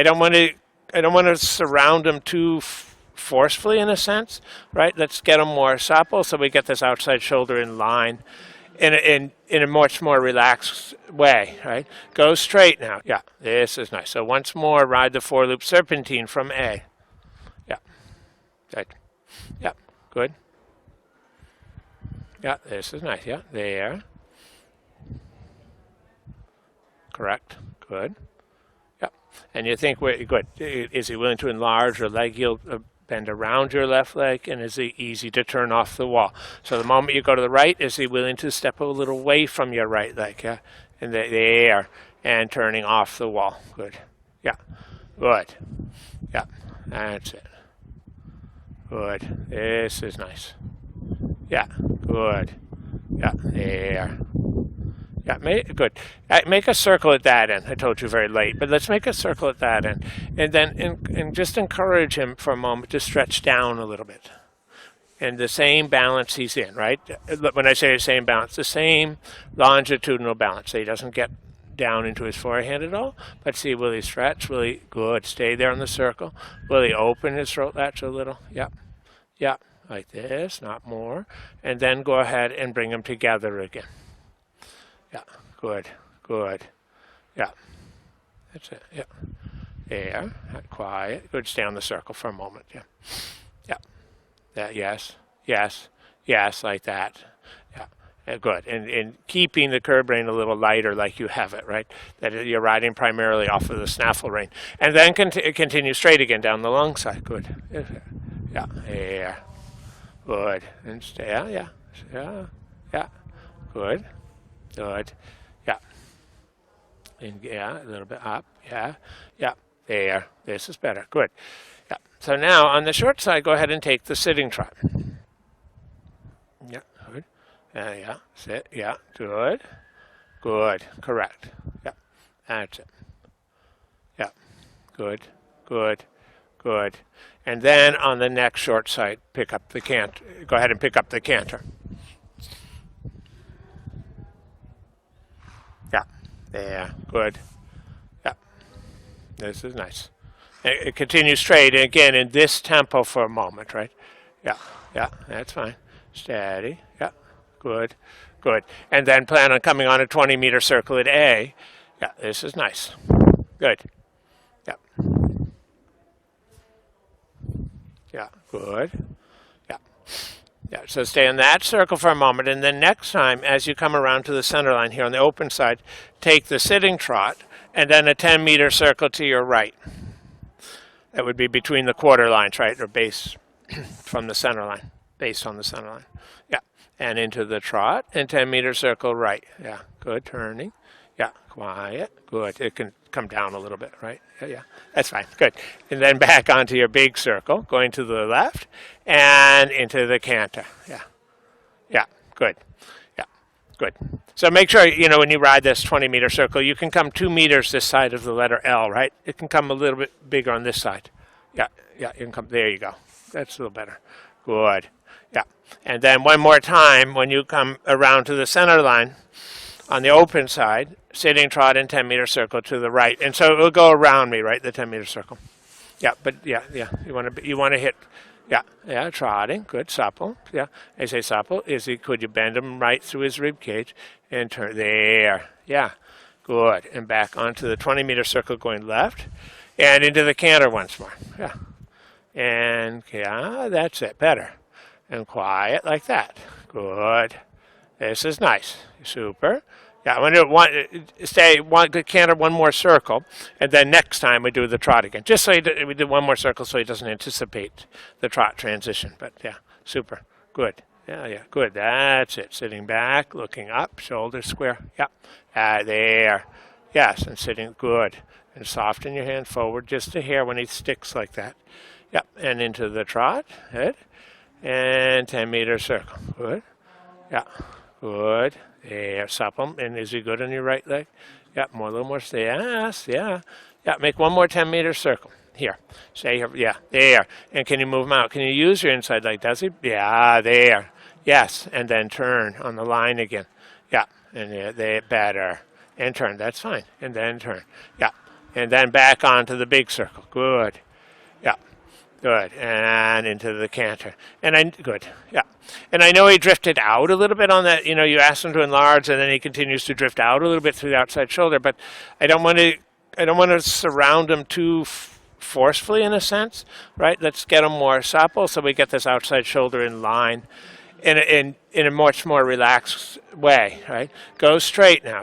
I don't want to surround him too forcefully in a sense, right? Let's get him more supple so we get this outside shoulder in line in a much more relaxed way, right? Go straight now. Yeah, this is nice. So once more, ride the 4-loop serpentine from A. Yeah, good. Yeah, good. Yeah, this is nice. Yeah, there. Correct. Good. Yeah. And you think, good. Is he willing to enlarge your leg heel, bend around your left leg, and is he easy to turn off the wall? So the moment you go to the right, is he willing to step a little away from your right leg? Yeah. And there. And turning off the wall. Good. Yeah. Good. Yeah. That's it. Good. This is nice. Yeah. Good. Yeah. There. Yeah, good. Make a circle at that end. I told you very late, but let's make a circle at that end. And then and just encourage him for a moment to stretch down a little bit. And the same balance he's in, right? When I say the same balance, the same longitudinal balance. So he doesn't get down into his forehand at all. But see, will he stretch? Will he, good, stay there in the circle. Will he open his throat latch a little? Yep. Yep, like this, not more. And then go ahead and bring them together again. Yeah, good, good. Yeah, that's it. Yeah, there, quiet. Good, stay on the circle for a moment. Yeah, yeah, that, yes, yes, yes, like that. Yeah, good. And keeping the curb rein a little lighter like you have it, right? That you're riding primarily off of the snaffle rein. And then continue straight again down the long side. Good. Yeah, there. Good. And stay, yeah. Good. Good. Yeah. And yeah, a little bit up. Yeah. Yeah. There. This is better. Good. Yeah. So now on the short side, go ahead and take the sitting trot. Yeah. Good. Yeah. Sit. Yeah. Good. Good. Correct. Yeah. That's it. Yeah. Good. Good. Good. And then on the next short side, pick up the canter. Go ahead and pick up the canter. Yeah, there, good. Yeah, this is nice. And continue straight, and again, in this tempo for a moment, right? Yeah, yeah, that's fine. Steady, yeah, good, good. And then plan on coming on a 20-meter circle at A. Yeah, this is nice. Good. Yeah. Yeah, good. Yeah. Yeah, so stay in that circle for a moment, and then next time, as you come around to the center line here on the open side, take the sitting trot, and then a 10-meter circle to your right. That would be between the quarter lines, right, or base from the center line, base on the center line. Yeah, and into the trot, and 10-meter circle right. Yeah, good, turning. Yeah, quiet, good. It can come down a little bit, right? Yeah, that's fine, good. And then back onto your big circle, going to the left, and into the canter. Yeah, good. Yeah, good. So make sure, when you ride this 20-meter circle, you can come 2 meters this side of the letter L, right? It can come a little bit bigger on this side. Yeah, you can come, there you go. That's a little better. Good. Yeah, and then one more time, when you come around to the center line, on the open side, sitting trot and 10-meter circle to the right. And so it will go around me, right, the 10-meter circle. Yeah, but yeah. You want to hit, yeah, trotting, good, supple. Yeah, I say supple. Could you bend him right through his rib cage and turn there? Yeah, good. And back onto the 20-meter circle going left and into the canter once more. Yeah. And yeah, that's it. Better. And quiet like that. Good. This is nice. Super. Yeah, I'm going to canter one more circle, and then next time we do the trot again. Just so we do one more circle so he doesn't anticipate the trot transition. But yeah, super. Good. Yeah, good. That's it. Sitting back, looking up, shoulders square. Yeah. There. Yes, and sitting good. And soften your hand forward just a hair when he sticks like that. Yep, and into the trot. Good. And 10-meter circle. Good. Yeah. Good. There, supple. And is he good on your right leg? Yeah, a little more. Yes, yeah. Yeah, make one more 10-meter circle. Here. Stay here. Yeah, there. And can you move him out? Can you use your inside leg? Does he? Yeah, there. Yes, and then turn on the line again. Yeah, and there, better. And turn. That's fine. And then turn. Yeah, And then back onto the big circle. Good. Yeah. Good. And into the canter. Good. Yeah. And I know he drifted out a little bit on that. You asked him to enlarge, and then he continues to drift out a little bit through the outside shoulder. But I don't want to surround him too forcefully, in a sense, right? Let's get him more supple so we get this outside shoulder in line in a much more relaxed way, right? Go straight now.